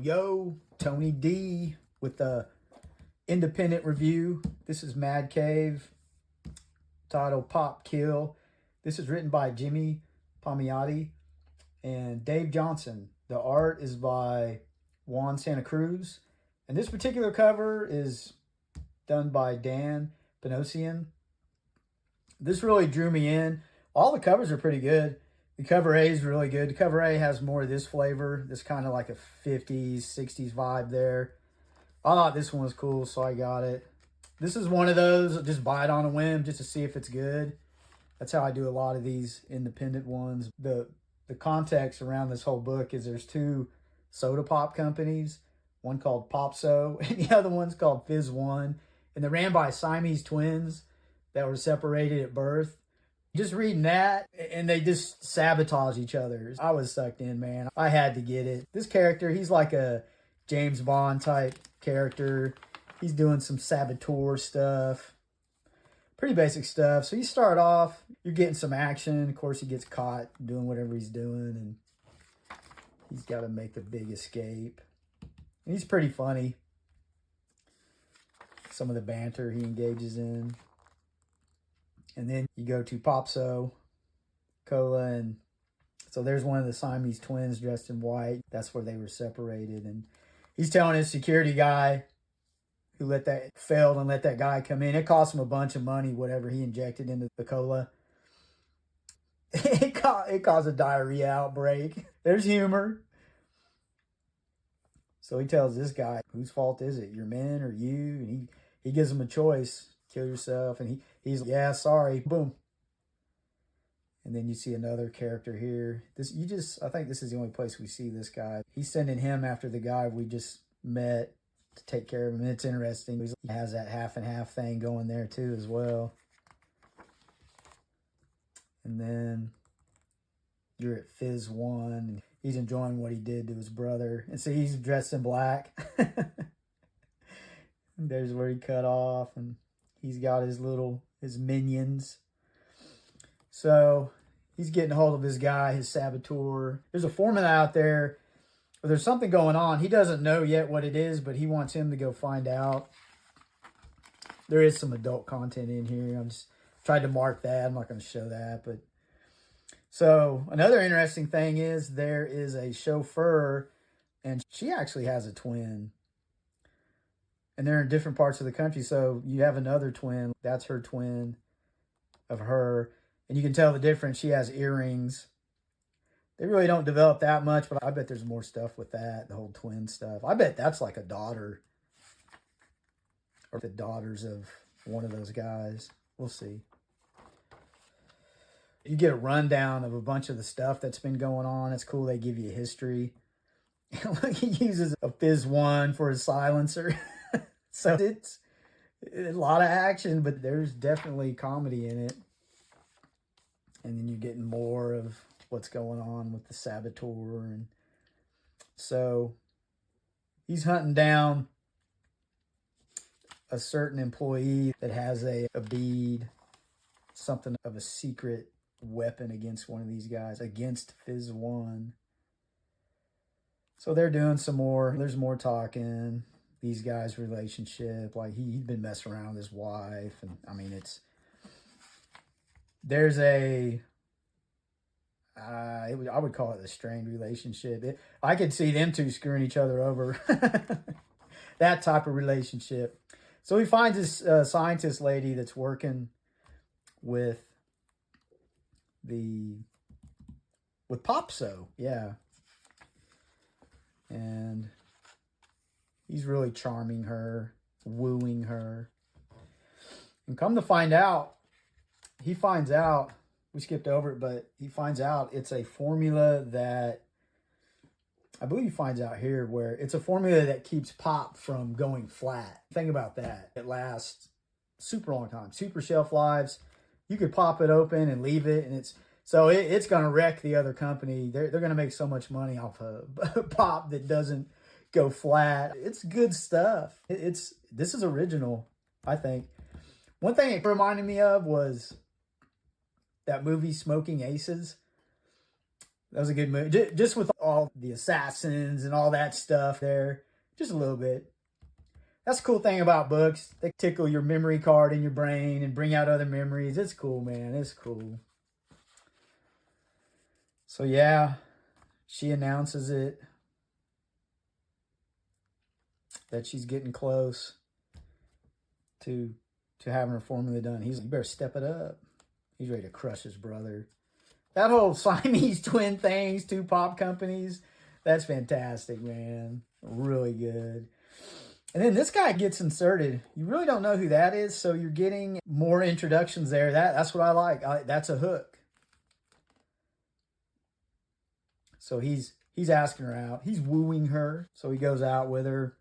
Yo, Tony D with the independent review. This is Mad Cave, titled Pop Kill. This is written by Jimmy Palmiotti and Dave Johnson. The art is by Juan Santa Cruz. And this particular cover is done by Dan Panosian. This really drew me in. All the covers are pretty good. The cover A is really good. The cover A has more of this flavor. This kind of like a 50s, 60s vibe there. I thought this one was cool, so I got it. This is one of those, just buy it on a whim just to see if it's good. That's how I do a lot of these independent ones. The context around this whole book is there's two soda pop companies. One called Popso, and the other one's called Fizz One. And they're ran by Siamese twins that were separated at birth. Just reading that, and they just sabotage each other. I was sucked in, man. I had to get it. This character, he's like a James Bond type character. He's doing some saboteur stuff. Pretty basic stuff. So you start off, you're getting some action. Of course, he gets caught doing whatever he's doing, and he's got to make a big escape. And he's pretty funny. Some of the banter he engages in. And then you go to Popso, Cola, and so there's one of the Siamese twins dressed in white. That's where they were separated. And he's telling his security guy who failed and let that guy come in. It cost him a bunch of money, whatever he injected into the cola. It caused a diarrhea outbreak. There's humor. So he tells this guy, whose fault is it? Your men or you? And he gives him a choice. Kill yourself. And he's like, yeah, sorry. Boom. And then you see another character here. I think this is the only place we see this guy. He's sending him after the guy we just met to take care of him. And it's interesting. He has that half and half thing going there too as well. And then you're at Fizz One. And he's enjoying what he did to his brother. And so he's dressed in black. There's where he cut off. And he's got his minions. So he's getting a hold of his guy, his saboteur. There's a foreman out there. There's something going on. He doesn't know yet what it is, but he wants him to go find out. There is some adult content in here. I'm just tried to mark that. I'm not going to show that. But so another interesting thing is there is a chauffeur, and she actually has a twin. And they're in different parts of the country. So you have another twin. That's her twin of her. And you can tell the difference. She has earrings. They really don't develop that much, but I bet there's more stuff with that, the whole twin stuff. I bet that's like a daughter. Or the daughters of one of those guys. We'll see. You get a rundown of a bunch of the stuff that's been going on. It's cool. They give you a history. Look, he uses a Fizz One for his silencer. So it's a lot of action, but there's definitely comedy in it. And then you're getting more of what's going on with the saboteur. And so he's hunting down a certain employee that has a bead, something of a secret weapon against one of these guys, against Fizz One. So they're doing some more. There's more talking. These guys' relationship, like he'd been messing around with his wife, and I mean I would call it a strained relationship. I could see them two screwing each other over. That type of relationship. So he finds this scientist lady that's working with Popso, yeah, and he's really charming her, wooing her. And come to find out, we skipped over it, but he finds out it's a formula that, I believe he finds out here, where it's a formula that keeps pop from going flat. Think about that. It lasts super long time, super shelf lives. You could pop it open and leave it, and it's going to wreck the other company. They're going to make so much money off of pop that doesn't go flat. It's good stuff. This is original, I think. One thing it reminded me of was that movie Smoking Aces. That was a good movie. Just with all the assassins and all that stuff there. Just a little bit. That's the cool thing about books. They tickle your memory card in your brain and bring out other memories. It's cool, man. It's cool. So yeah, she announces it, that she's getting close to having her formula done. He's like, you better step it up. He's ready to crush his brother. That whole Siamese twin things, 2 pop companies, that's fantastic, man. Really good. And then this guy gets inserted. You really don't know who that is, so you're getting more introductions there. That's what I like. That's a hook. So he's asking her out. He's wooing her. So he goes out with her.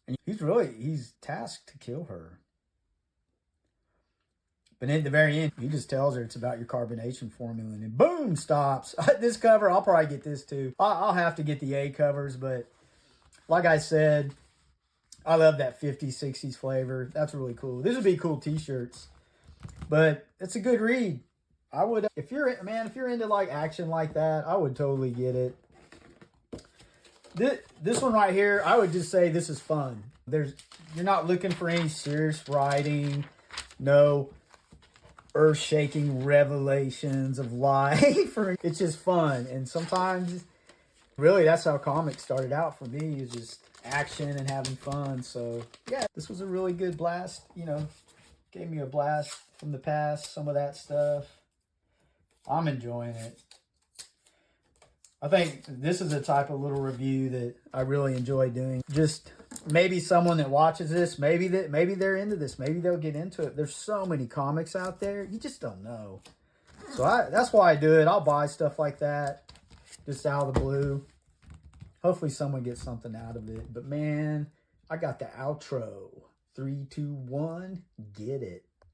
And he's tasked to kill her. But at the very end, he just tells her it's about your carbonation formula. And then boom, stops. This cover, I'll probably get this too. I'll have to get the A covers. But like I said, I love that 50s, 60s flavor. That's really cool. This would be cool t-shirts. But it's a good read. I would, if you're into like action like that, I would totally get it. This one right here, I would just say this is fun. You're not looking for any serious writing, no earth-shaking revelations of life. It's just fun. And sometimes, really, that's how comics started out for me, is just action and having fun. So yeah, this was a really good blast. Gave me a blast from the past, some of that stuff. I'm enjoying it. I think this is a type of little review that I really enjoy doing. Just maybe someone that watches this, maybe they're into this, maybe they'll get into it. There's so many comics out there, you just don't know. So that's why I do it. I'll buy stuff like that, just out of the blue. Hopefully someone gets something out of it. But man, I got the outro. 3, 2, 1, get it.